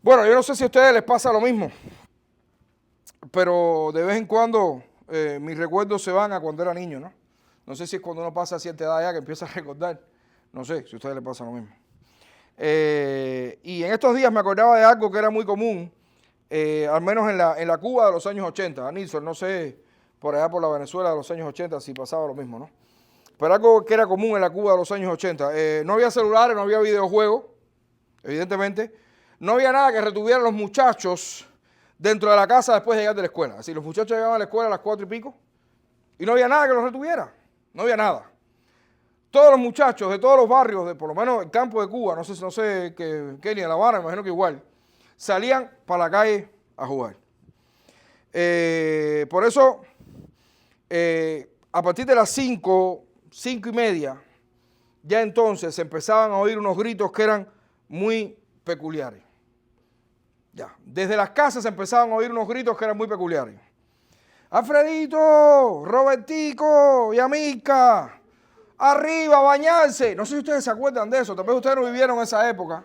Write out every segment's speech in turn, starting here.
Bueno, yo no sé si a ustedes les pasa lo mismo, pero de vez en cuando mis recuerdos se van a cuando era niño, ¿no? No sé si es cuando uno pasa a cierta edad ya que empieza a recordar. No sé si a ustedes les pasa lo mismo. Y en estos días me acordaba de algo que era muy común, al menos en la Cuba de los años 80. Nilsson, no sé, por allá por la Venezuela de los años 80 si pasaba lo mismo, ¿no? Pero algo que era común en la Cuba de los años 80. No había celulares, no había videojuegos, evidentemente. No había nada que retuvieran los muchachos dentro de la casa después de llegar de la escuela. Así, los muchachos llegaban a la escuela a las 4 y pico y no había nada que los retuviera. No había nada. Todos los muchachos de todos los barrios, de por lo menos el campo de Cuba, no sé que ni en La Habana, me imagino que igual, salían para la calle a jugar. Por eso, a partir de las 5:30, ya entonces se empezaban a oír unos gritos que eran muy peculiares. Ya, desde las casas se empezaban a oír unos gritos que eran muy peculiares. Alfredito, Robertico, Yamica, arriba, bañarse. No sé si ustedes se acuerdan de eso. Tal vez ustedes no vivieron esa época.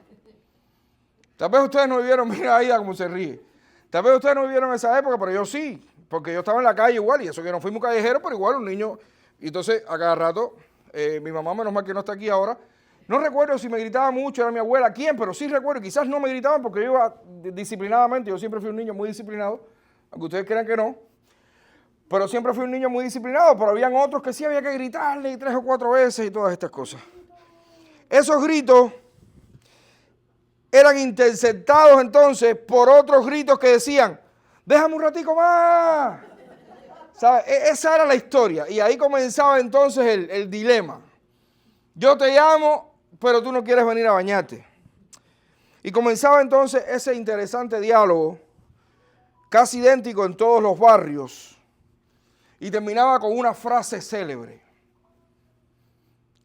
Tal vez ustedes no vivieron, mira Aida cómo se ríe. Tal vez ustedes no vivieron esa época, pero yo sí. Porque yo estaba en la calle igual, y eso que no fuimos callejeros, pero igual un niño. Y entonces, a cada rato, mi mamá, menos mal que no está aquí ahora, no recuerdo si me gritaba mucho, era mi abuela, quién, pero sí recuerdo, quizás no me gritaban porque yo iba disciplinadamente, yo siempre fui un niño muy disciplinado, aunque ustedes crean que no, pero siempre fui un niño muy disciplinado, pero habían otros que sí había que gritarle 3 o 4 veces y todas estas cosas. Esos gritos eran interceptados entonces por otros gritos que decían, déjame un ratico más. ¿Sabes? Esa era la historia y ahí comenzaba entonces el dilema. Yo te llamo, pero tú no quieres venir a bañarte. Y comenzaba entonces ese interesante diálogo, casi idéntico en todos los barrios, y terminaba con una frase célebre.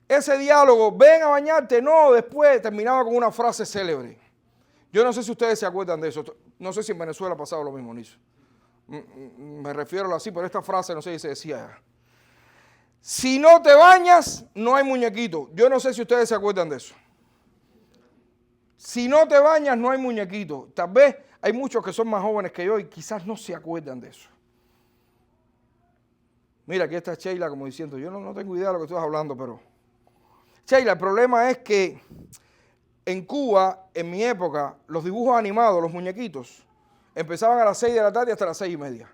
Ese diálogo, ven a bañarte, no, después terminaba con una frase célebre. Yo no sé si ustedes se acuerdan de eso, no sé si en Venezuela ha pasado lo mismo, Niso. Me refiero así, pero esta frase no sé si se decía. Si no te bañas, no hay muñequito. Yo no sé si ustedes se acuerdan de eso. Si no te bañas, no hay muñequito. Tal vez hay muchos que son más jóvenes que yo y quizás no se acuerdan de eso. Mira, aquí está Sheila como diciendo, yo no tengo idea de lo que estás hablando, pero... Sheila, el problema es que en Cuba, en mi época, los dibujos animados, los muñequitos, empezaban a las 6 de la tarde hasta las 6:30.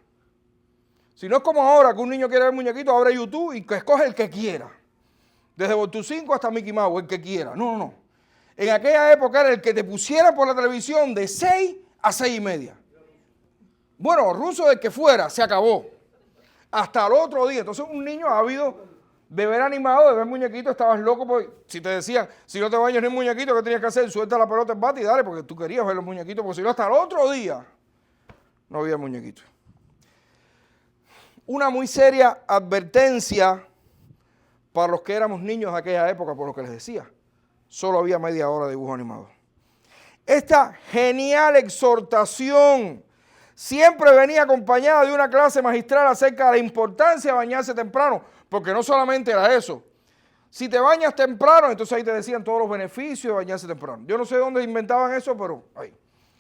Si no es como ahora, que un niño quiere ver muñequitos, abre YouTube y que escoge el que quiera. Desde Botucinco hasta Mickey Mouse, el que quiera. No. En aquella época era el que te pusiera por la televisión de 6 a 6:30. Bueno, ruso del que fuera, se acabó. Hasta el otro día. Entonces un niño ávido de ver animado, de ver muñequitos, estabas loco porque si te decían, si no te bañas ni un muñequito, ¿qué tenías que hacer? Suelta la pelota en bate y dale, porque tú querías ver los muñequitos, porque si no, hasta el otro día no había muñequitos. Una muy seria advertencia para los que éramos niños de aquella época, por lo que les decía. Solo había media hora de dibujo animado. Esta genial exhortación siempre venía acompañada de una clase magistral acerca de la importancia de bañarse temprano, porque no solamente era eso. Si te bañas temprano, entonces ahí te decían todos los beneficios de bañarse temprano. Yo no sé dónde inventaban eso, pero ahí.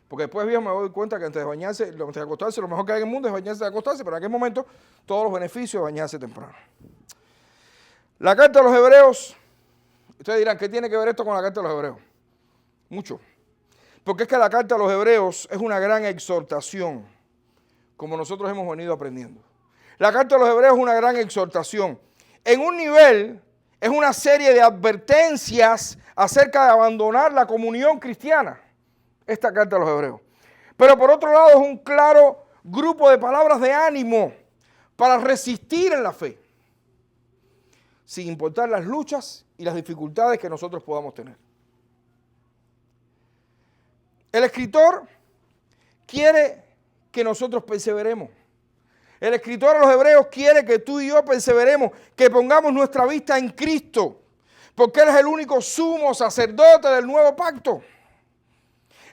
Porque después me doy cuenta que antes de bañarse, antes de acostarse, lo mejor que hay en el mundo es bañarse de acostarse, pero en aquel momento todos los beneficios de bañarse temprano. La carta de los Hebreos, ustedes dirán, ¿qué tiene que ver esto con la carta de los Hebreos? Mucho. Porque es que la carta de los Hebreos es una gran exhortación, como nosotros hemos venido aprendiendo. La carta de los Hebreos es una gran exhortación. En un nivel, es una serie de advertencias acerca de abandonar la comunión cristiana. Esta carta de los Hebreos. Pero por otro lado es un claro grupo de palabras de ánimo para resistir en la fe, sin importar las luchas y las dificultades que nosotros podamos tener. El escritor quiere que nosotros perseveremos. El escritor a los Hebreos quiere que tú y yo perseveremos, que pongamos nuestra vista en Cristo, porque Él es el único sumo sacerdote del nuevo pacto.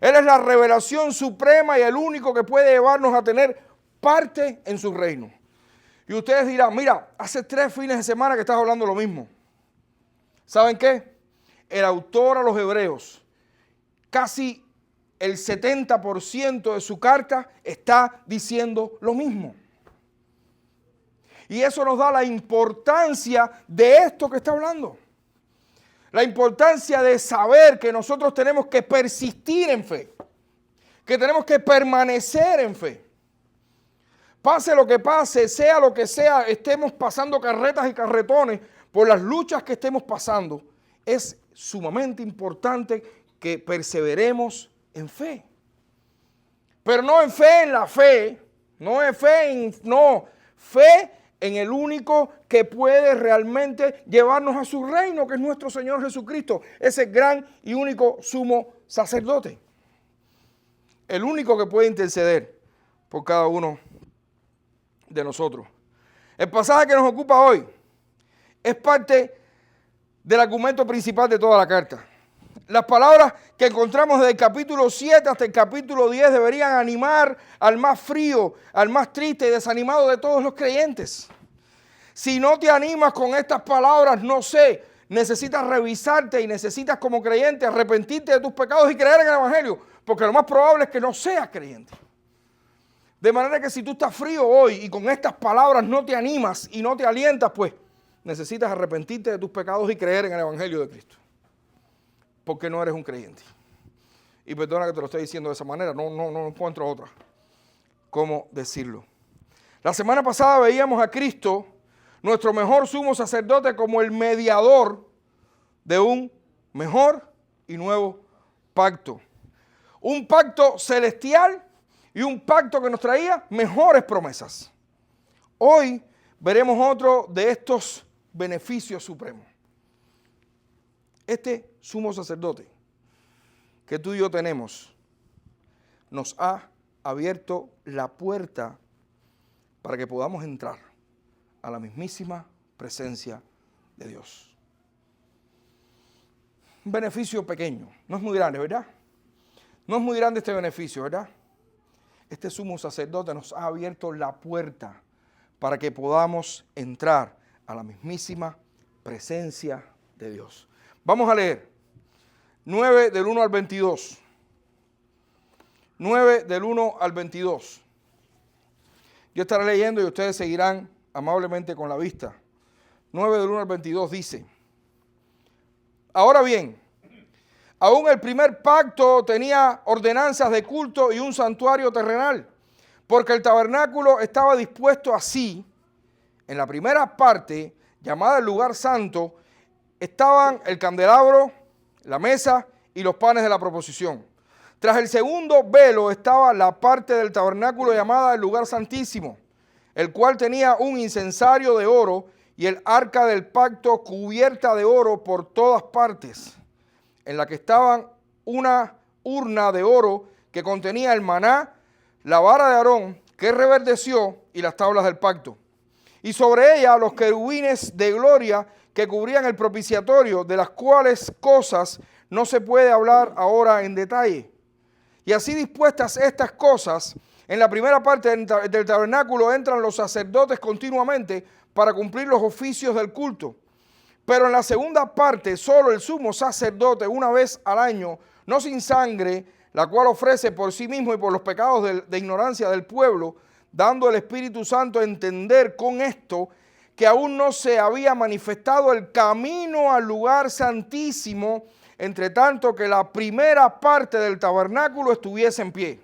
Él es la revelación suprema y el único que puede llevarnos a tener parte en su reino. Y ustedes dirán, mira, hace 3 fines de semana que estás hablando lo mismo. ¿Saben qué? El autor a los Hebreos casi el 70% de su carta está diciendo lo mismo. Y eso nos da la importancia de esto que está hablando. La importancia de saber que nosotros tenemos que persistir en fe, que tenemos que permanecer en fe. Pase lo que pase, sea lo que sea, estemos pasando carretas y carretones por las luchas que estemos pasando, es sumamente importante que perseveremos en fe. Pero no en fe en la fe, no en fe en, no, fe en el único que puede realmente llevarnos a su reino, que es nuestro Señor Jesucristo, ese gran y único sumo sacerdote. El único que puede interceder por cada uno de nosotros. El pasaje que nos ocupa hoy es parte del argumento principal de toda la carta. Las palabras que encontramos desde el capítulo 7 hasta el capítulo 10 deberían animar al más frío, al más triste y desanimado de todos los creyentes. Si no te animas con estas palabras, no sé, necesitas revisarte y necesitas como creyente arrepentirte de tus pecados y creer en el Evangelio, porque lo más probable es que no seas creyente. De manera que si tú estás frío hoy y con estas palabras no te animas y no te alientas, pues necesitas arrepentirte de tus pecados y creer en el Evangelio de Cristo. Porque no eres un creyente. Y perdona que te lo estoy diciendo de esa manera, no encuentro otra cómo decirlo. La semana pasada veíamos a Cristo, nuestro mejor sumo sacerdote, como el mediador de un mejor y nuevo pacto. Un pacto celestial y un pacto que nos traía mejores promesas. Hoy veremos otro de estos beneficios supremos. Este sumo sacerdote que tú y yo tenemos nos ha abierto la puerta para que podamos entrar a la mismísima presencia de Dios. Un beneficio pequeño, no es muy grande, ¿verdad? No es muy grande este beneficio, ¿verdad? Este sumo sacerdote nos ha abierto la puerta para que podamos entrar a la mismísima presencia de Dios. Vamos a leer 9 del 1 al 22. 9 del 1 al 22. Yo estaré leyendo y ustedes seguirán amablemente con la vista. 9 del 1 al 22 dice: Ahora bien, aún el primer pacto tenía ordenanzas de culto y un santuario terrenal, porque el tabernáculo estaba dispuesto así. En la primera parte, llamada el lugar santo, estaban el candelabro, la mesa y los panes de la proposición. Tras el segundo velo estaba la parte del tabernáculo llamada el lugar santísimo, el cual tenía un incensario de oro y el arca del pacto cubierta de oro por todas partes, en la que estaban una urna de oro que contenía el maná, la vara de Aarón que reverdeció y las tablas del pacto. Y sobre ella los querubines de gloria que cubrían el propiciatorio, de las cuales cosas no se puede hablar ahora en detalle. Y así dispuestas estas cosas, en la primera parte del tabernáculo entran los sacerdotes continuamente para cumplir los oficios del culto. Pero en la segunda parte, solo el sumo sacerdote una vez al año, no sin sangre, la cual ofrece por sí mismo y por los pecados de ignorancia del pueblo, dando el Espíritu Santo a entender con esto que aún no se había manifestado el camino al lugar santísimo, entre tanto que la primera parte del tabernáculo estuviese en pie,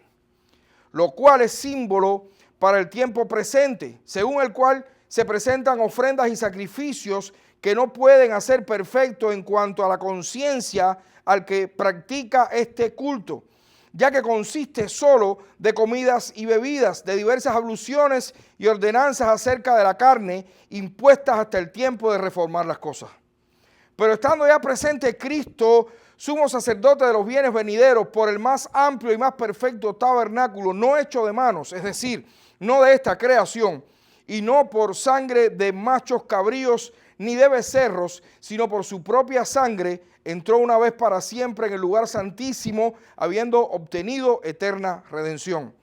lo cual es símbolo para el tiempo presente, según el cual se presentan ofrendas y sacrificios que no pueden hacer perfecto en cuanto a la conciencia al que practica este culto, ya que consiste solo de comidas y bebidas, de diversas abluciones y ordenanzas acerca de la carne, impuestas hasta el tiempo de reformar las cosas. Pero estando ya presente Cristo, sumo sacerdote de los bienes venideros, por el más amplio y más perfecto tabernáculo, no hecho de manos, es decir, no de esta creación, y no por sangre de machos cabríos ni de becerros, sino por su propia sangre, entró una vez para siempre en el lugar santísimo, habiendo obtenido eterna redención.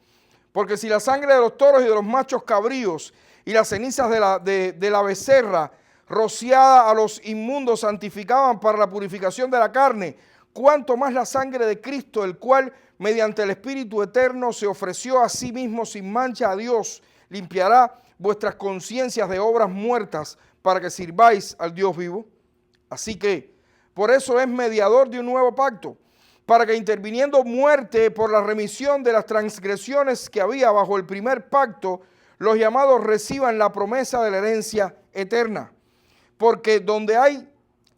Porque si la sangre de los toros y de los machos cabríos y las cenizas de la becerra rociada a los inmundos santificaban para la purificación de la carne, cuánto más la sangre de Cristo, el cual mediante el Espíritu eterno se ofreció a sí mismo sin mancha a Dios, limpiará vuestras conciencias de obras muertas para que sirváis al Dios vivo. Así que, por eso es mediador de un nuevo pacto, para que interviniendo muerte por la remisión de las transgresiones que había bajo el primer pacto, los llamados reciban la promesa de la herencia eterna. Porque donde hay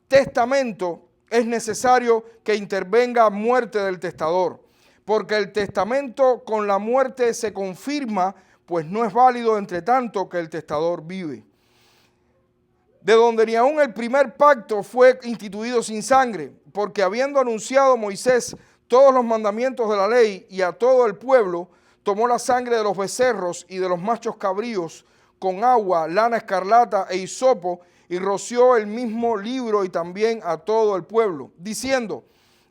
testamento es necesario que intervenga muerte del testador, porque el testamento con la muerte se confirma, pues no es válido entre tanto que el testador vive. De donde ni aun el primer pacto fue instituido sin sangre, porque habiendo anunciado Moisés todos los mandamientos de la ley y a todo el pueblo, tomó la sangre de los becerros y de los machos cabríos con agua, lana escarlata e hisopo, y roció el mismo libro y también a todo el pueblo, diciendo: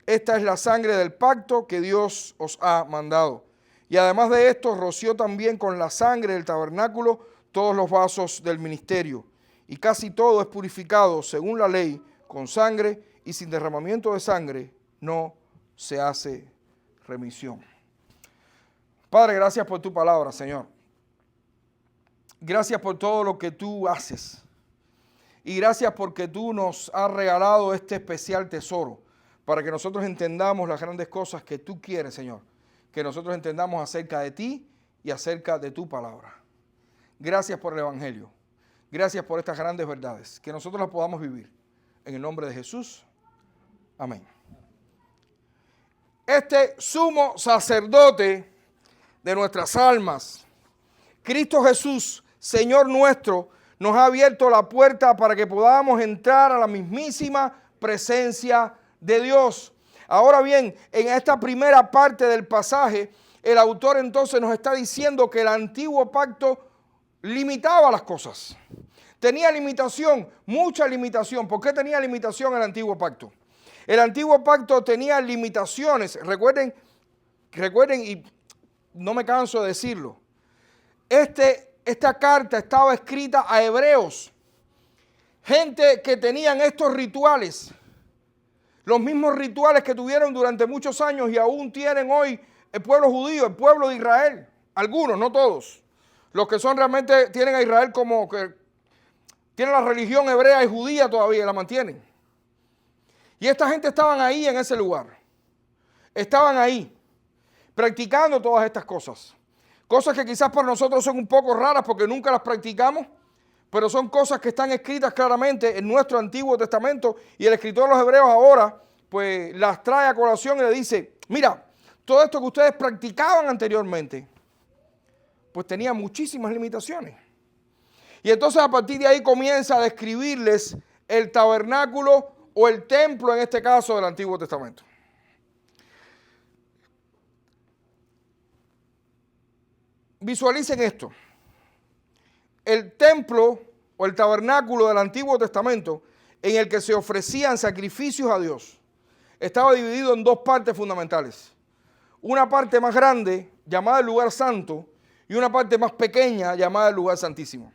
esta es la sangre del pacto que Dios os ha mandado. Y además de esto, roció también con la sangre del tabernáculo todos los vasos del ministerio. Y casi todo es purificado según la ley con sangre, y sin derramamiento de sangre no se hace remisión. Padre, gracias por tu palabra, Señor. Gracias por todo lo que tú haces. Y gracias porque tú nos has regalado este especial tesoro para que nosotros entendamos las grandes cosas que tú quieres, Señor. Que nosotros entendamos acerca de ti y acerca de tu palabra. Gracias por el Evangelio. Gracias por estas grandes verdades. Que nosotros las podamos vivir. En el nombre de Jesús. Amén. Este sumo sacerdote de nuestras almas, Cristo Jesús, Señor nuestro, nos ha abierto la puerta para que podamos entrar a la mismísima presencia de Dios. Ahora bien, en esta primera parte del pasaje, el autor entonces nos está diciendo que el antiguo pacto limitaba las cosas. Tenía limitación, mucha limitación. ¿Por qué tenía limitación el antiguo pacto? El antiguo pacto tenía limitaciones. Recuerden y no me canso de decirlo. Esta carta estaba escrita a hebreos, gente que tenían estos rituales, los mismos rituales que tuvieron durante muchos años y aún tienen hoy el pueblo judío, el pueblo de Israel. Algunos, no todos. Los que son realmente tienen a Israel como que tienen la religión hebrea y judía todavía, la mantienen. Y esta gente estaban ahí en ese lugar. Estaban ahí, practicando todas estas cosas. Cosas que quizás para nosotros son un poco raras porque nunca las practicamos, pero son cosas que están escritas claramente en nuestro Antiguo Testamento, y el escritor de los Hebreos ahora pues las trae a colación y le dice: mira, todo esto que ustedes practicaban anteriormente pues tenía muchísimas limitaciones. Y entonces a partir de ahí comienza a describirles el tabernáculo o el templo, en este caso del Antiguo Testamento. Visualicen esto. El templo o el tabernáculo del Antiguo Testamento, en el que se ofrecían sacrificios a Dios, estaba dividido en dos partes fundamentales. Una parte más grande, llamada el lugar santo, y una parte más pequeña, llamada el lugar santísimo.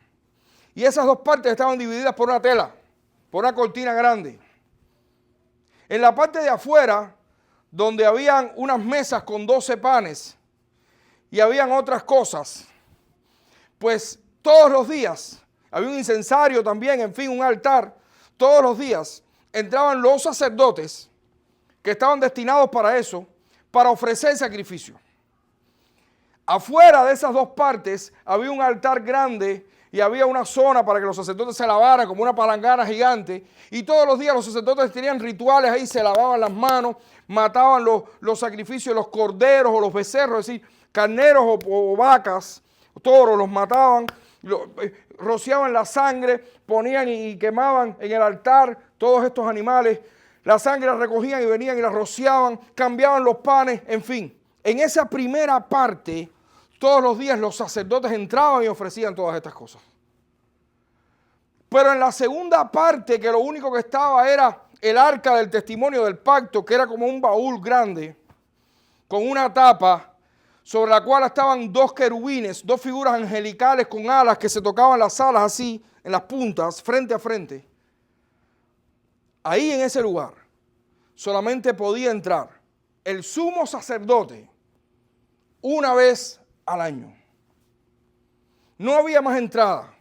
Y esas dos partes estaban divididas por una tela, por una cortina grande. En la parte de afuera, donde habían unas mesas con 12 panes, y habían otras cosas, pues todos los días, había un incensario también, en fin, un altar. Todos los días entraban los sacerdotes que estaban destinados para eso, para ofrecer sacrificio. Afuera de esas dos partes había un altar grande y había una zona para que los sacerdotes se lavaran, como una palangana gigante, y todos los días los sacerdotes tenían rituales ahí, se lavaban las manos, mataban los sacrificios, los corderos o los becerros, es decir, carneros o vacas, toros, los mataban, rociaban la sangre, ponían y quemaban en el altar todos estos animales, la sangre la recogían y venían y la rociaban, cambiaban los panes, en fin. En esa primera parte, todos los días los sacerdotes entraban y ofrecían todas estas cosas. Pero en la segunda parte, que lo único que estaba era el arca del testimonio del pacto, que era como un baúl grande, con una tapa, sobre la cual estaban dos querubines, dos figuras angelicales con alas que se tocaban las alas así, en las puntas, frente a frente. Ahí en ese lugar, solamente podía entrar el sumo sacerdote una vez al año. No había más entrada.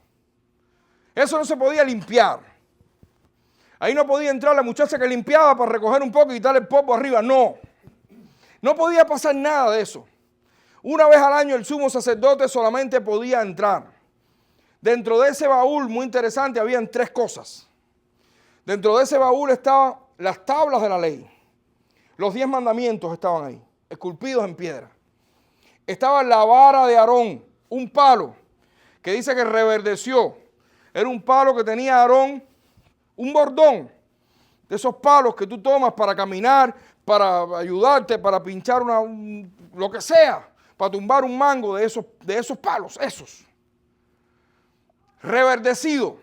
Eso no se podía limpiar. Ahí no podía entrar la muchacha que limpiaba para recoger un poco y quitarle el polvo arriba. No. No podía pasar nada de eso. Una vez al año el sumo sacerdote solamente podía entrar. Dentro de ese baúl, muy interesante, habían 3 cosas. Dentro de ese baúl estaban las tablas de la ley. Los 10 mandamientos estaban ahí, esculpidos en piedra. Estaba la vara de Aarón, un palo que dice que reverdeció. Era un palo que tenía Aarón, un bordón de esos palos que tú tomas para caminar, para ayudarte, para pinchar lo que sea, para tumbar un mango de esos palos, esos. Reverdecido.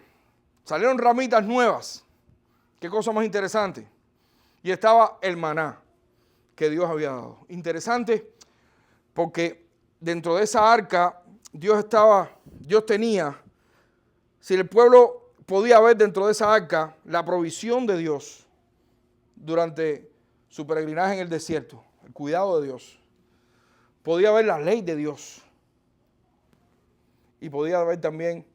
Salieron ramitas nuevas. Qué cosa más interesante. Y estaba el maná que Dios había dado. Interesante porque dentro de esa arca Dios tenía, si el pueblo podía ver dentro de esa arca la provisión de Dios durante su peregrinaje en el desierto, el cuidado de Dios. Podía ver la ley de Dios y podía ver también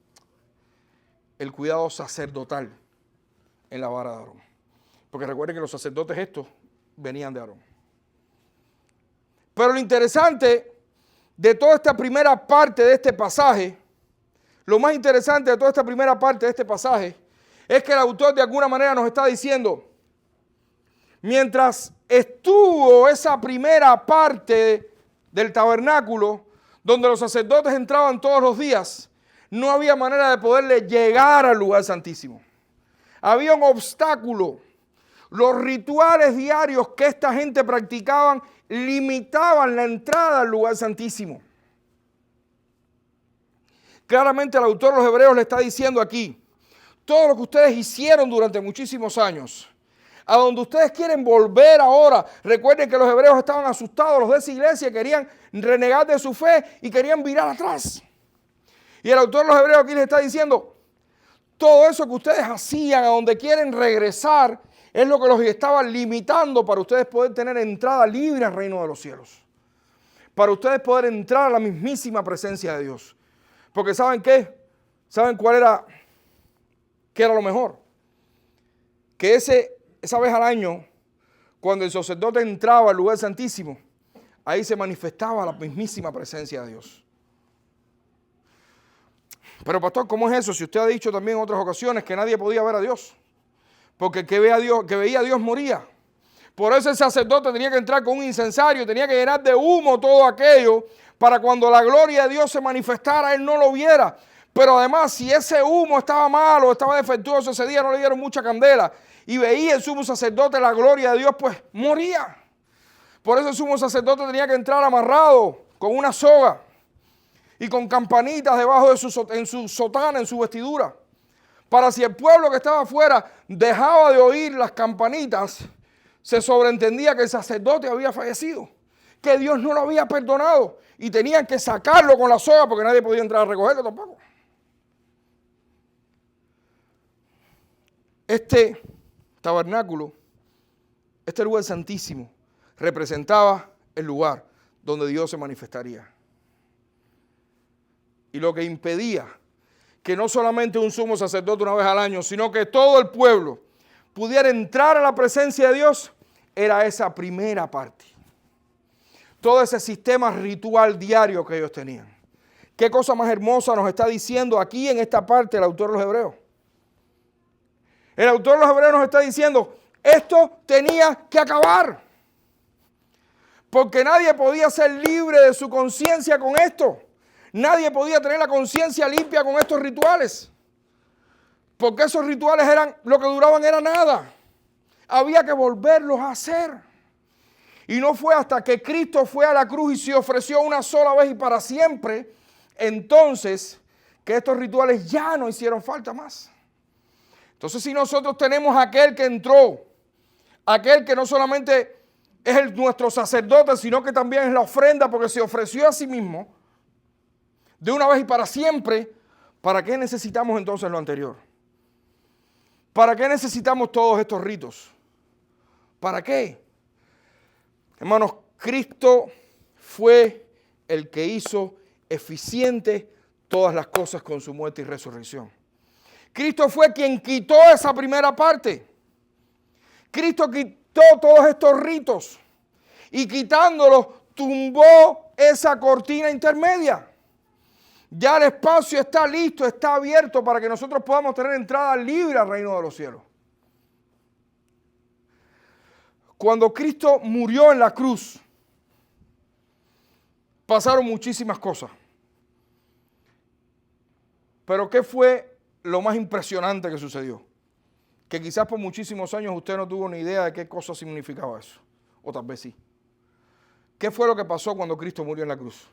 el cuidado sacerdotal en la vara de Aarón. Porque recuerden que los sacerdotes estos venían de Aarón. Pero lo interesante de toda esta primera parte de este pasaje, lo más interesante de toda esta primera parte de este pasaje, es que el autor de alguna manera nos está diciendo, mientras estuvo esa primera parte del tabernáculo, donde los sacerdotes entraban todos los días, no había manera de poderle llegar al lugar santísimo. Había un obstáculo. Los rituales diarios que esta gente practicaban limitaban la entrada al lugar santísimo. Claramente el autor de los Hebreos le está diciendo aquí, todo lo que ustedes hicieron durante muchísimos años, a donde ustedes quieren volver ahora. Recuerden que los hebreos estaban asustados, los de esa iglesia querían renegar de su fe y querían virar atrás. Y el autor de los Hebreos aquí les está diciendo, todo eso que ustedes hacían, a donde quieren regresar, es lo que los estaba limitando para ustedes poder tener entrada libre al reino de los cielos. Para ustedes poder entrar a la mismísima presencia de Dios. Porque ¿saben qué? ¿Saben qué era lo mejor? Que esa vez al año, cuando el sacerdote entraba al lugar santísimo, ahí se manifestaba la mismísima presencia de Dios. Pero pastor, ¿cómo es eso? Si usted ha dicho también en otras ocasiones que nadie podía ver a Dios. Porque el que veía a Dios moría. Por eso el sacerdote tenía que entrar con un incensario, tenía que llenar de humo todo aquello para cuando la gloria de Dios se manifestara, él no lo viera. Pero además, si ese humo estaba malo, estaba defectuoso, ese día no le dieron mucha candela y veía el sumo sacerdote la gloria de Dios, pues moría. Por eso el sumo sacerdote tenía que entrar amarrado con una soga y con campanitas debajo de en su sotana, en su vestidura. Para si el pueblo que estaba afuera dejaba de oír las campanitas, se sobreentendía que el sacerdote había fallecido, que Dios no lo había perdonado y tenían que sacarlo con la soga porque nadie podía entrar a recogerlo tampoco. Este tabernáculo, este lugar santísimo, representaba el lugar donde Dios se manifestaría. Y lo que impedía que no solamente un sumo sacerdote una vez al año, sino que todo el pueblo pudiera entrar a la presencia de Dios, era esa primera parte. Todo ese sistema ritual diario que ellos tenían. Qué cosa más hermosa nos está diciendo aquí en esta parte el autor de los Hebreos. El autor de los Hebreos nos está diciendo, esto tenía que acabar. Porque nadie podía ser libre de su conciencia con esto. Nadie podía tener la conciencia limpia con estos rituales. Porque esos rituales lo que duraban era nada. Había que volverlos a hacer. Y no fue hasta que Cristo fue a la cruz y se ofreció una sola vez y para siempre, entonces, que estos rituales ya no hicieron falta más. Entonces, si nosotros tenemos aquel que entró, aquel que no solamente es nuestro sacerdote, sino que también es la ofrenda porque se ofreció a sí mismo, de una vez y para siempre, ¿para qué necesitamos entonces lo anterior? ¿Para qué necesitamos todos estos ritos? ¿Para qué? Hermanos, Cristo fue el que hizo eficiente todas las cosas con su muerte y resurrección. Cristo fue quien quitó esa primera parte. Cristo quitó todos estos ritos y quitándolos tumbó esa cortina intermedia. Ya el espacio está listo, está abierto para que nosotros podamos tener entrada libre al reino de los cielos. Cuando Cristo murió en la cruz, pasaron muchísimas cosas. Pero ¿qué fue lo más impresionante que sucedió? Que quizás por muchísimos años usted no tuvo ni idea de qué cosa significaba eso. O tal vez sí. ¿Qué fue lo que pasó cuando Cristo murió en la cruz?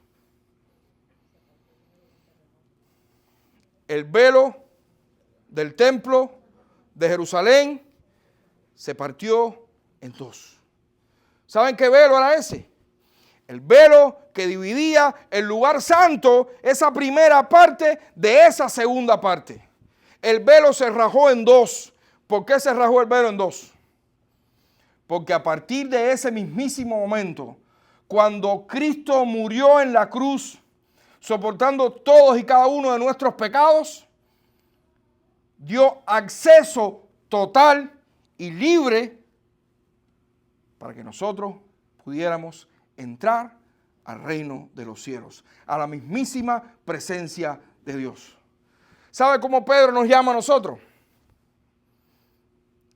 El velo del templo de Jerusalén se partió en dos. ¿Saben qué velo era ese? El velo que dividía el lugar santo, esa primera parte de esa segunda parte. El velo se rajó en dos. ¿Por qué se rajó el velo en dos? Porque a partir de ese mismísimo momento, cuando Cristo murió en la cruz, soportando todos y cada uno de nuestros pecados, dio acceso total y libre para que nosotros pudiéramos entrar al reino de los cielos, a la mismísima presencia de Dios. ¿Sabe cómo Pedro nos llama a nosotros?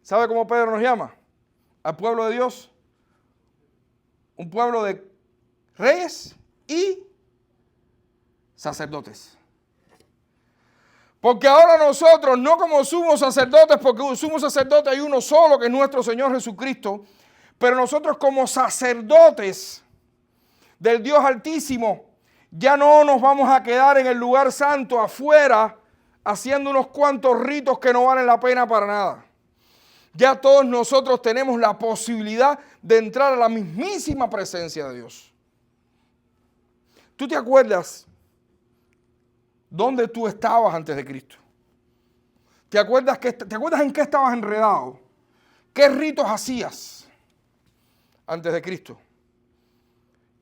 ¿Sabe cómo Pedro nos llama? Al pueblo de Dios. Un pueblo de reyes y sacerdotes. Porque ahora nosotros, no como sumos sacerdotes, porque un sumo sacerdote hay uno solo, que es nuestro Señor Jesucristo, pero nosotros como sacerdotes del Dios Altísimo, ya no nos vamos a quedar en el lugar santo afuera, haciendo unos cuantos ritos que no valen la pena para nada. Ya todos nosotros tenemos la posibilidad de entrar a la mismísima presencia de Dios. ¿Tú te acuerdas dónde tú estabas antes de Cristo? ¿Te acuerdas en qué estabas enredado? ¿Qué ritos hacías antes de Cristo?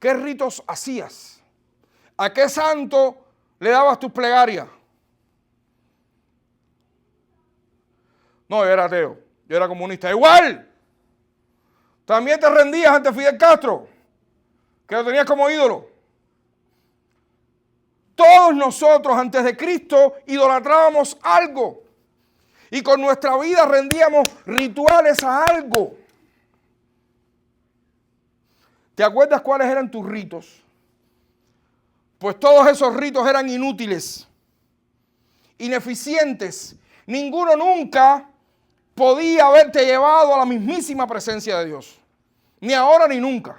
¿Qué ritos hacías? ¿A qué santo le dabas tus plegarias? No, yo era ateo, yo era comunista. Igual, también te rendías ante Fidel Castro, que lo tenías como ídolo. Todos nosotros antes de Cristo idolatrábamos algo y con nuestra vida rendíamos rituales a algo. ¿Te acuerdas cuáles eran tus ritos? Pues todos esos ritos eran inútiles, ineficientes. Ninguno nunca podía haberte llevado a la mismísima presencia de Dios. Ni ahora ni nunca.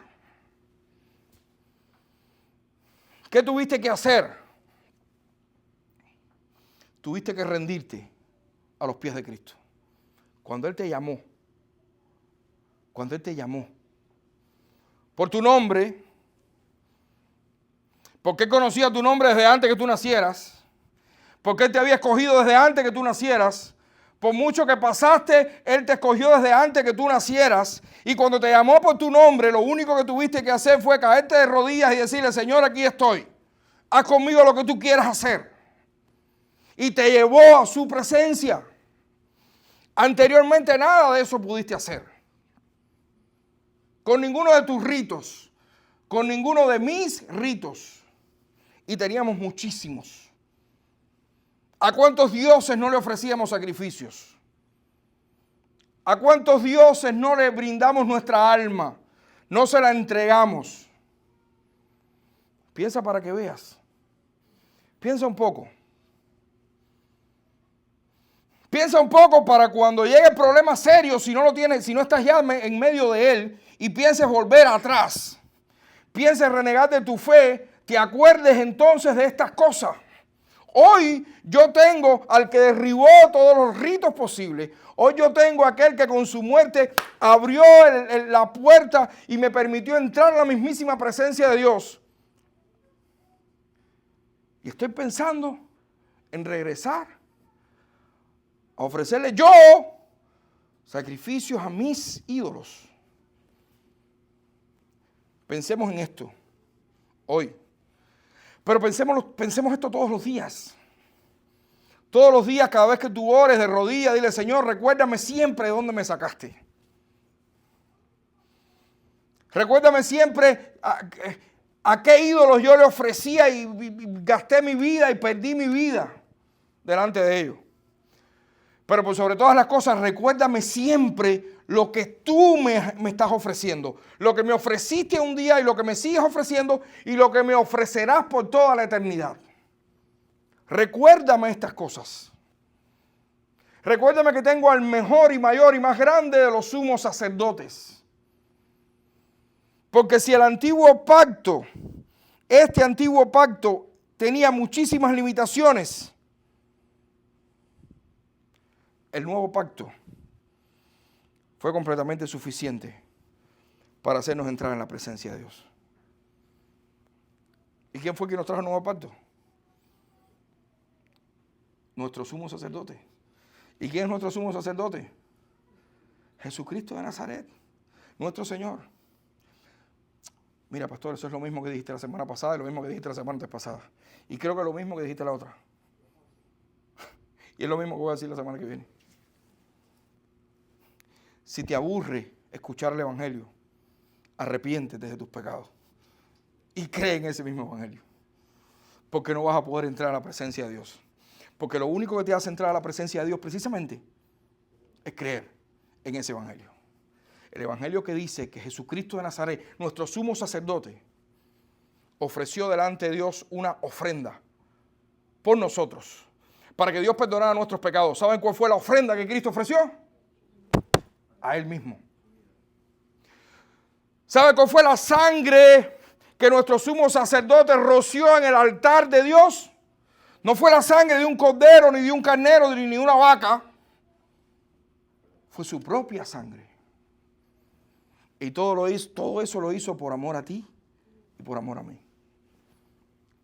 ¿Qué tuviste que hacer? Tuviste que rendirte a los pies de Cristo. Cuando Él te llamó, por tu nombre, porque Él conocía tu nombre desde antes que tú nacieras, porque Él te había escogido desde antes que tú nacieras, por mucho que pasaste, Él te escogió desde antes que tú nacieras, y cuando te llamó por tu nombre, lo único que tuviste que hacer fue caerte de rodillas y decirle: Señor, aquí estoy, haz conmigo lo que tú quieras hacer. Y te llevó a su presencia. Anteriormente nada de eso pudiste hacer. Con ninguno de tus ritos, con ninguno de mis ritos. Y teníamos muchísimos. ¿A cuántos dioses no le ofrecíamos sacrificios? ¿A cuántos dioses no le brindamos nuestra alma? No se la entregamos. Piensa para que veas. Piensa un poco. Piensa un poco para cuando llegue el problema serio, si no lo tienes, si no estás ya en medio de él y pienses volver atrás, pienses renegar de tu fe, te acuerdes entonces de estas cosas. Hoy yo tengo al que derribó todos los ritos posibles. Hoy yo tengo a aquel que con su muerte abrió la puerta y me permitió entrar a la mismísima presencia de Dios. Y estoy pensando en regresar a ofrecerle yo sacrificios a mis ídolos. Pensemos en esto hoy. Pero pensemos esto todos los días. Todos los días, cada vez que tú ores de rodillas, dile: Señor, recuérdame siempre de dónde me sacaste. Recuérdame siempre a qué ídolos yo le ofrecía y gasté mi vida y perdí mi vida delante de ellos. Pero por sobre todas las cosas, recuérdame siempre lo que tú me estás ofreciendo. Lo que me ofreciste un día y lo que me sigues ofreciendo y lo que me ofrecerás por toda la eternidad. Recuérdame estas cosas. Recuérdame que tengo al mejor y mayor y más grande de los sumos sacerdotes. Porque si el antiguo pacto, este antiguo pacto tenía muchísimas limitaciones, el nuevo pacto fue completamente suficiente para hacernos entrar en la presencia de Dios. ¿Y quién fue quien nos trajo el nuevo pacto? Nuestro sumo sacerdote. ¿Y quién es nuestro sumo sacerdote? Jesucristo de Nazaret, nuestro Señor. Mira, pastor, eso es lo mismo que dijiste la semana pasada y lo mismo que dijiste la semana antes pasada. Y creo que es lo mismo que dijiste la otra. Y es lo mismo que voy a decir la semana que viene. Si te aburre escuchar el Evangelio, arrepiéntete de tus pecados y cree en ese mismo Evangelio. Porque no vas a poder entrar a la presencia de Dios. Porque lo único que te hace entrar a la presencia de Dios precisamente es creer en ese Evangelio. El Evangelio que dice que Jesucristo de Nazaret, nuestro sumo sacerdote, ofreció delante de Dios una ofrenda por nosotros, para que Dios perdonara nuestros pecados. ¿Saben cuál fue la ofrenda que Cristo ofreció? A Él mismo. ¿Saben cuál fue la sangre que nuestro sumo sacerdote roció en el altar de Dios? No fue la sangre de un cordero, ni de un carnero, ni de una vaca. Fue su propia sangre. Y todo eso lo hizo por amor a ti y por amor a mí.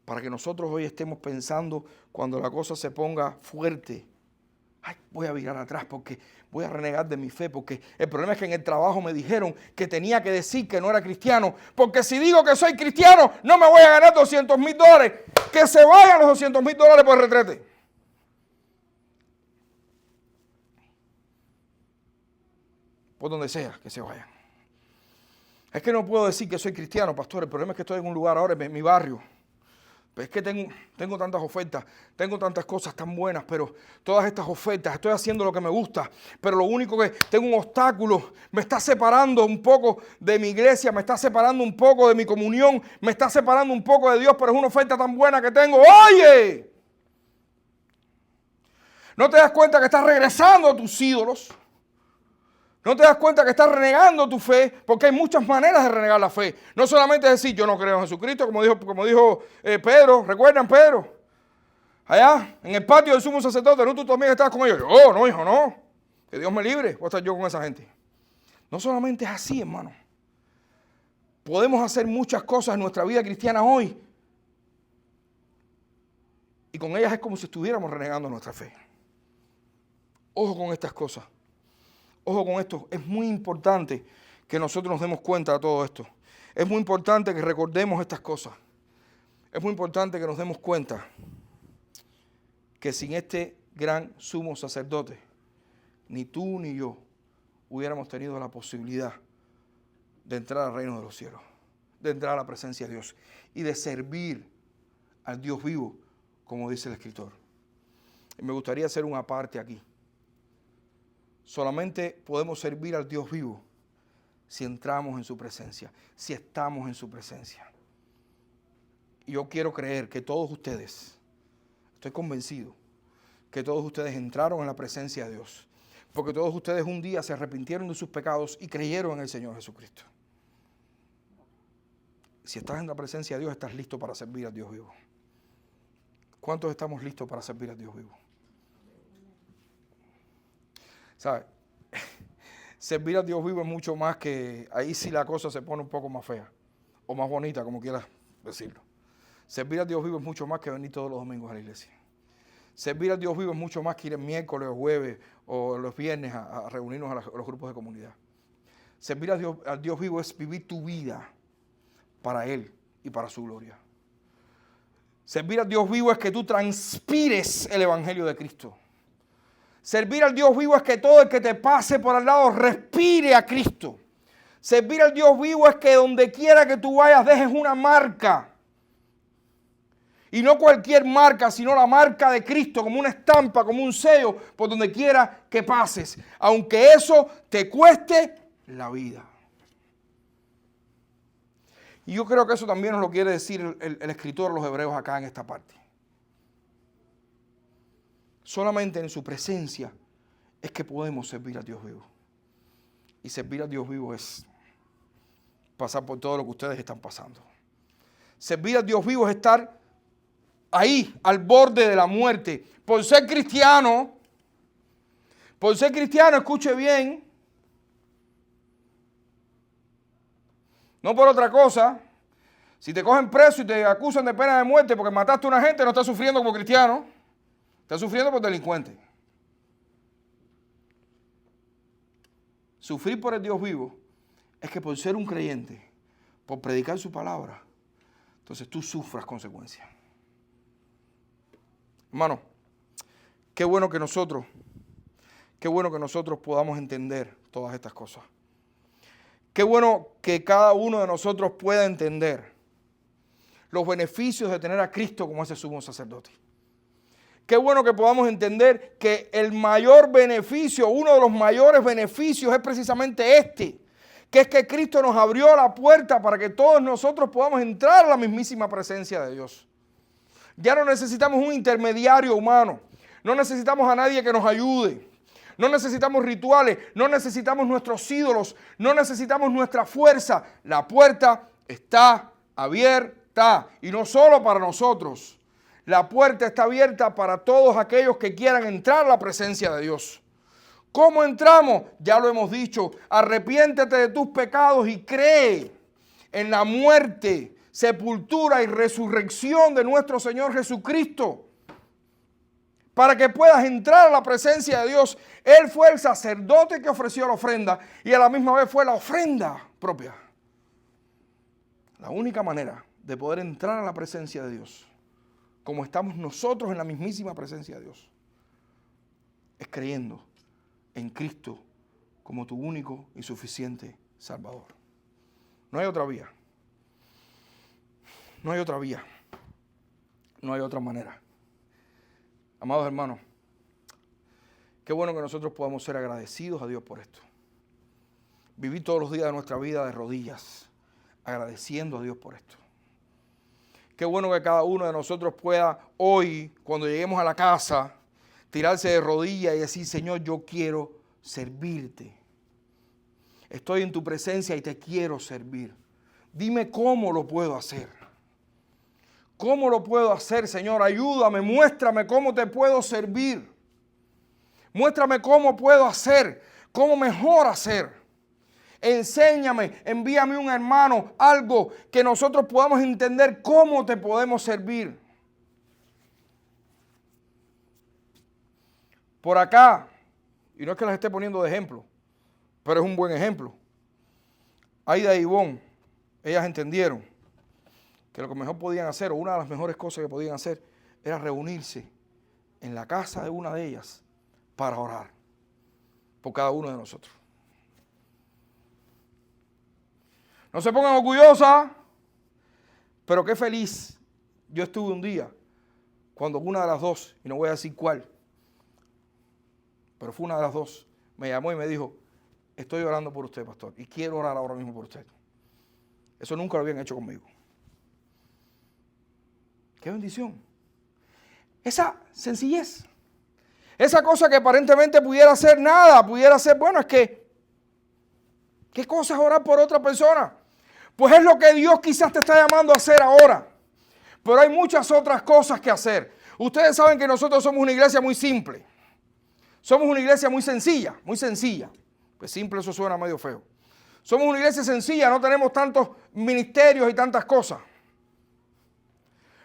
Para que nosotros hoy estemos pensando, cuando la cosa se ponga fuerte, ay, voy a virar atrás porque voy a renegar de mi fe, porque el problema es que en el trabajo me dijeron que tenía que decir que no era cristiano, porque si digo que soy cristiano, no me voy a ganar $200,000. Que se vayan los $200,000 por el retrete. Por donde sea que se vayan. Es que no puedo decir que soy cristiano, pastor. El problema es que estoy en un lugar ahora, en mi barrio. Es que tengo tantas ofertas, tengo tantas cosas tan buenas, pero todas estas ofertas, estoy haciendo lo que me gusta, pero lo único que tengo un obstáculo, me está separando un poco de mi iglesia, me está separando un poco de mi comunión, me está separando un poco de Dios, pero es una oferta tan buena que tengo. ¡Oye! ¿No te das cuenta que estás regresando a tus ídolos? ¿No te das cuenta que estás renegando tu fe? Porque hay muchas maneras de renegar la fe. No solamente decir yo no creo en Jesucristo, como dijo Pedro. ¿Recuerdan Pedro? Allá, en el patio del sumo sacerdote, ¿no? Tú también estabas con ellos. Oh, no, hijo, no. Que Dios me libre. Voy a estar yo con esa gente. No solamente es así, hermano. Podemos hacer muchas cosas en nuestra vida cristiana hoy. Y con ellas es como si estuviéramos renegando nuestra fe. Ojo con estas cosas. Ojo con esto, es muy importante que nosotros nos demos cuenta de todo esto. Es muy importante que recordemos estas cosas. Es muy importante que nos demos cuenta que sin este gran sumo sacerdote, ni tú ni yo hubiéramos tenido la posibilidad de entrar al reino de los cielos, de entrar a la presencia de Dios y de servir al Dios vivo, como dice el escritor. Y me gustaría hacer una parte aquí. Solamente podemos servir al Dios vivo si entramos en su presencia, si estamos en su presencia. Y yo quiero creer que todos ustedes, estoy convencido, que todos ustedes entraron en la presencia de Dios, porque todos ustedes un día se arrepintieron de sus pecados y creyeron en el Señor Jesucristo. Si estás en la presencia de Dios, estás listo para servir al Dios vivo. ¿Cuántos estamos listos para servir al Dios vivo? ¿Sabes? Servir a Dios vivo es mucho más que... Ahí sí la cosa se pone un poco más fea. O más bonita, como quieras decirlo. Servir a Dios vivo es mucho más que venir todos los domingos a la iglesia. Servir a Dios vivo es mucho más que ir el miércoles o jueves o los viernes a reunirnos a los grupos de comunidad. Servir a Dios vivo es vivir tu vida para Él y para su gloria. Servir al Dios vivo es que tú transpires el Evangelio de Cristo. Servir al Dios vivo es que todo el que te pase por al lado respire a Cristo. Servir al Dios vivo es que donde quiera que tú vayas dejes una marca. Y no cualquier marca, sino la marca de Cristo, como una estampa, como un sello, por donde quiera que pases. Aunque eso te cueste la vida. Y yo creo que eso también nos lo quiere decir el escritor de los Hebreos acá en esta parte. Solamente en su presencia es que podemos servir a Dios vivo. Y servir a Dios vivo es pasar por todo lo que ustedes están pasando. Servir a Dios vivo es estar ahí, al borde de la muerte. Por ser cristiano, escuche bien, no por otra cosa. Si te cogen preso y te acusan de pena de muerte porque mataste a una gente, no estás sufriendo como cristiano, estás sufriendo por delincuente. Sufrir por el Dios vivo es que por ser un creyente, por predicar su palabra, entonces tú sufras consecuencias. Hermano, qué bueno que nosotros podamos entender todas estas cosas. Qué bueno que cada uno de nosotros pueda entender los beneficios de tener a Cristo como ese sumo sacerdote. Qué bueno que podamos entender que el mayor beneficio, uno de los mayores beneficios es precisamente este, que es que Cristo nos abrió la puerta para que todos nosotros podamos entrar a la mismísima presencia de Dios. Ya no necesitamos un intermediario humano, no necesitamos a nadie que nos ayude, no necesitamos rituales, no necesitamos nuestros ídolos, no necesitamos nuestra fuerza. La puerta está abierta y no solo para nosotros. La puerta está abierta para todos aquellos que quieran entrar a la presencia de Dios. ¿Cómo entramos? Ya lo hemos dicho. Arrepiéntete de tus pecados y cree en la muerte, sepultura y resurrección de nuestro Señor Jesucristo. Para que puedas entrar a la presencia de Dios. Él fue el sacerdote que ofreció la ofrenda y a la misma vez fue la ofrenda propia. La única manera de poder entrar a la presencia de Dios, como estamos nosotros en la mismísima presencia de Dios, es creyendo en Cristo como tu único y suficiente Salvador. No hay otra vía. No hay otra vía. No hay otra manera. Amados hermanos, qué bueno que nosotros podamos ser agradecidos a Dios por esto. Vivir todos los días de nuestra vida de rodillas, agradeciendo a Dios por esto. Qué bueno que cada uno de nosotros pueda hoy, cuando lleguemos a la casa, tirarse de rodillas y decir: Señor, yo quiero servirte. Estoy en tu presencia y te quiero servir. Dime cómo lo puedo hacer. ¿Cómo lo puedo hacer, Señor? Ayúdame, muéstrame cómo te puedo servir. Muéstrame cómo puedo hacer, cómo mejor hacer. Enséñame, envíame un hermano, algo que nosotros podamos entender cómo te podemos servir. Por acá, y no es que las esté poniendo de ejemplo, pero es un buen ejemplo. Aida y Ivonne, ellas entendieron que lo que mejor podían hacer, o una de las mejores cosas que podían hacer, era reunirse en la casa de una de ellas para orar por cada uno de nosotros. No se pongan orgullosas, pero qué feliz yo estuve un día cuando una de las dos, y no voy a decir cuál, pero fue una de las dos, me llamó y me dijo: estoy orando por usted, pastor, y quiero orar ahora mismo por usted. Eso nunca lo habían hecho conmigo. ¡Qué bendición! Esa sencillez, esa cosa que aparentemente pudiera ser nada, pudiera ser, bueno, es que, ¿qué cosa es orar por otra persona? Pues es lo que Dios quizás te está llamando a hacer ahora. Pero hay muchas otras cosas que hacer. Ustedes saben que nosotros somos una iglesia muy simple. Somos una iglesia muy sencilla, muy sencilla. Pues simple, eso suena medio feo. Somos una iglesia sencilla, no tenemos tantos ministerios y tantas cosas.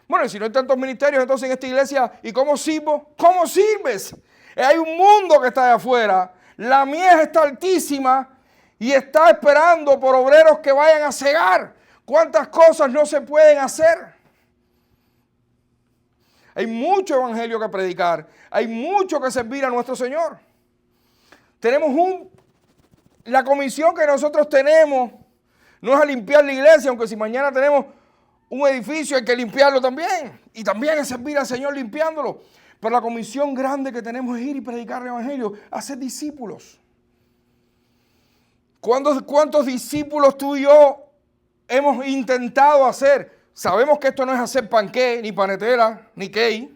Bueno, y si no hay tantos ministerios, entonces en esta iglesia, ¿y cómo sirvo? ¿Cómo sirves? Hay un mundo que está de afuera, la mies está altísima y está esperando por obreros que vayan a cegar. ¿Cuántas cosas no se pueden hacer? Hay mucho evangelio que predicar. Hay mucho que servir a nuestro Señor. Tenemos la comisión que nosotros tenemos no es a limpiar la iglesia, aunque si mañana tenemos un edificio hay que limpiarlo también. Y también es servir al Señor limpiándolo. Pero la comisión grande que tenemos es ir y predicar el evangelio, hacer discípulos. ¿Cuántos discípulos tú y yo hemos intentado hacer? Sabemos que esto no es hacer panqué, ni panetera, ni cake.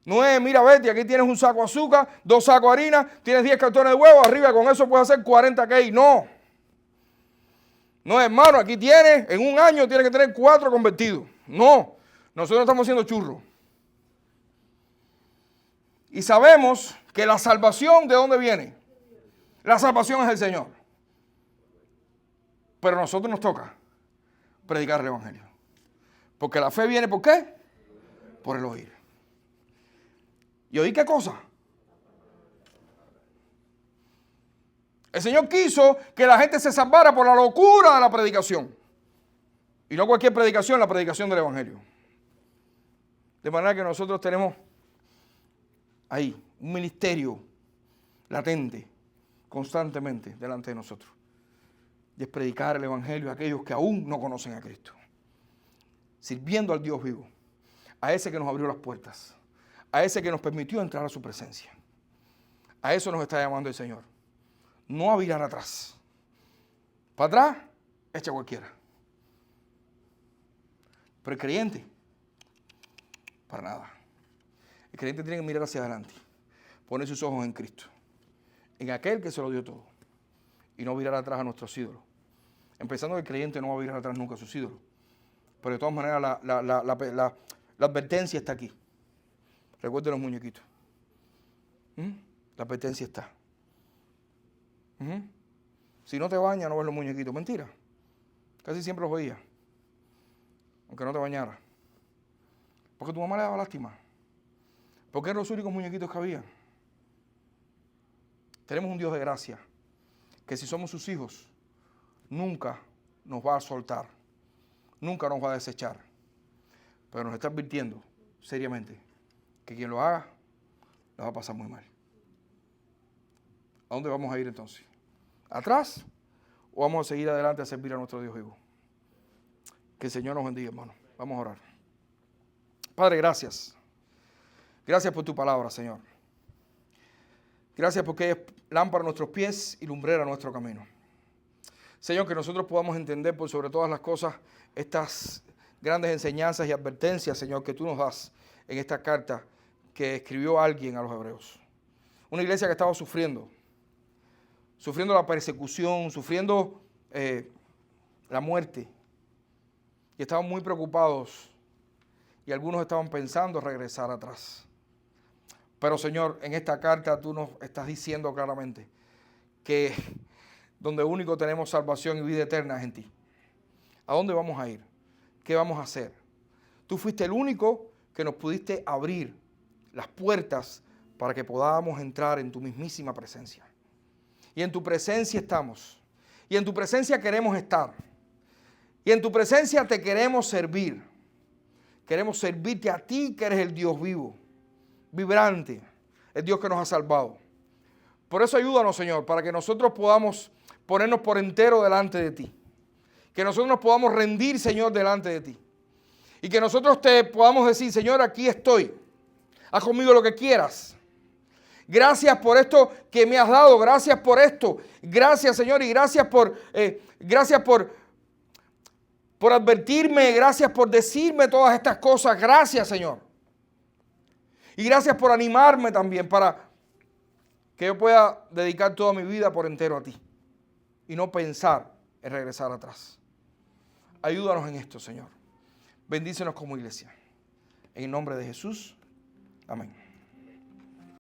No es, mira Betty, aquí tienes un saco de azúcar, 2 sacos de harina, tienes 10 cartones de huevo, arriba con eso puedes hacer 40 cake. No. No, hermano, aquí tienes, en un año tienes que tener 4 convertidos. No, nosotros no estamos haciendo churros. Y sabemos que la salvación, ¿de dónde viene? La salvación es del Señor. Pero a nosotros nos toca predicar el evangelio. Porque la fe viene, ¿por qué? Por el oír. ¿Y oír qué cosa? El Señor quiso que la gente se salvara por la locura de la predicación. Y no cualquier predicación, la predicación del evangelio. De manera que nosotros tenemos ahí un ministerio latente, constantemente delante de nosotros. Y es predicar el evangelio a aquellos que aún no conocen a Cristo. Sirviendo al Dios vivo, a ese que nos abrió las puertas, a ese que nos permitió entrar a su presencia. A eso nos está llamando el Señor. No a virar atrás. Para atrás, echa cualquiera. Pero el creyente, para nada. El creyente tiene que mirar hacia adelante, poner sus ojos en Cristo, en aquel que se lo dio todo, y no virar atrás a nuestros ídolos. Empezando que el creyente no va a virar atrás nunca a sus ídolos. Pero de todas maneras la advertencia está aquí. Recuerden los muñequitos. La advertencia está. Si no te bañas, no ves los muñequitos. Mentira. Casi siempre los veía. Aunque no te bañara. Porque tu mamá le daba lástima. Porque eran los únicos muñequitos que había. Tenemos un Dios de gracia. Que si somos sus hijos, nunca nos va a soltar. Nunca nos va a desechar. Pero nos está advirtiendo seriamente que quien lo haga, la va a pasar muy mal. ¿A dónde vamos a ir entonces? ¿Atrás? ¿O vamos a seguir adelante a servir a nuestro Dios vivo? Que el Señor nos bendiga, hermano. Vamos a orar. Padre, gracias. Gracias por tu palabra, Señor. Gracias porque es lámpara a nuestros pies y lumbrera a nuestro camino. Señor, que nosotros podamos entender por sobre todas las cosas estas grandes enseñanzas y advertencias, Señor, que tú nos das en esta carta que escribió alguien a los hebreos. Una iglesia que estaba sufriendo la persecución, sufriendo la muerte. Y estaban muy preocupados y algunos estaban pensando regresar atrás. Pero Señor, en esta carta tú nos estás diciendo claramente que donde único tenemos salvación y vida eterna es en ti. ¿A dónde vamos a ir? ¿Qué vamos a hacer? Tú fuiste el único que nos pudiste abrir las puertas para que podamos entrar en tu mismísima presencia. Y en tu presencia estamos. Y en tu presencia queremos estar. Y en tu presencia te queremos servir. Queremos servirte a ti, que eres el Dios vivo, vibrante, el Dios que nos ha salvado. Por eso ayúdanos, Señor, para que nosotros podamos ponernos por entero delante de ti. Que nosotros nos podamos rendir, Señor, delante de ti. Y que nosotros te podamos decir, Señor, aquí estoy. Haz conmigo lo que quieras. Gracias por esto que me has dado. Gracias por esto. Gracias, Señor, y gracias por advertirme. Gracias por decirme todas estas cosas. Gracias, Señor. Y gracias por animarme también para que yo pueda dedicar toda mi vida por entero a ti. Y no pensar en regresar atrás. Ayúdanos en esto, Señor. Bendícenos como iglesia. En el nombre de Jesús. Amén.